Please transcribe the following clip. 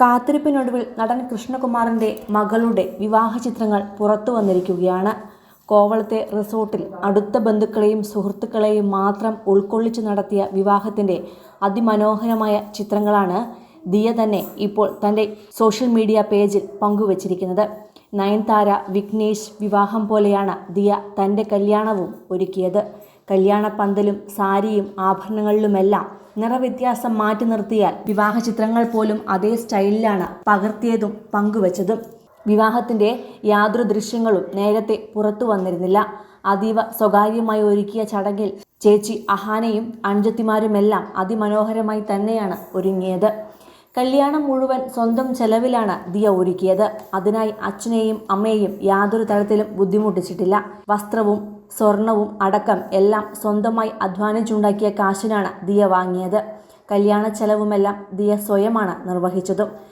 കാത്തിരിപ്പിനൊടുവിൽ നടൻ കൃഷ്ണകുമാറിന്റെ മകളുടെ വിവാഹ ചിത്രങ്ങൾ പുറത്തു വന്നിരിക്കുകയാണ്. കോവളത്തെ റിസോർട്ടിൽ അടുത്ത ബന്ധുക്കളെയും സുഹൃത്തുക്കളെയും മാത്രം ഉൾക്കൊള്ളിച്ചു നടത്തിയ വിവാഹത്തിന്റെ അതിമനോഹരമായ ചിത്രങ്ങളാണ് ദിയ തന്നെ ഇപ്പോൾ തന്റെ സോഷ്യൽ മീഡിയ പേജിൽ പങ്കുവച്ചിരിക്കുന്നത്. നയൻതാര വിഘ്നേഷ് വിവാഹം പോലെയാണ് ദിയ തന്റെ കല്യാണവും ഒരുക്കിയത്. കല്യാണ പന്തലും സാരിയും ആഭരണങ്ങളിലുമെല്ലാം നിറവ്യത്യാസം മാറ്റി നിർത്തിയാൽ വിവാഹ ചിത്രങ്ങൾ പോലും അതേ സ്റ്റൈലിലാണ് പകർത്തിയതും പങ്കുവച്ചതും. വിവാഹത്തിന്റെ യാതൊരു ദൃശ്യങ്ങളും നേരത്തെ പുറത്തു വന്നിരുന്നില്ല. അതീവ സ്വകാര്യമായി ഒരുക്കിയ ചടങ്ങിൽ ചേച്ചി അഹാനയും അനുജത്തിമാരുമെല്ലാം അതിമനോഹരമായി തന്നെയാണ് ഒരുങ്ങിയത്. കല്യാണം മുഴുവൻ സ്വന്തം ചെലവിലാണ് ദിയ ഒരുക്കിയത്. അതിനായി അച്ഛനെയും അമ്മയെയും യാതൊരു തരത്തിലും ബുദ്ധിമുട്ടിച്ചിട്ടില്ല. വസ്ത്രവും സ്വർണവും അടക്കം എല്ലാം സ്വന്തമായി അധ്വാനിച്ചുണ്ടാക്കിയ കാശിനാണ് ദിയ വാങ്ങിയത്. കല്യാണ ചെലവുമെല്ലാം ദിയ സ്വയമാണ് നിർവഹിച്ചതും.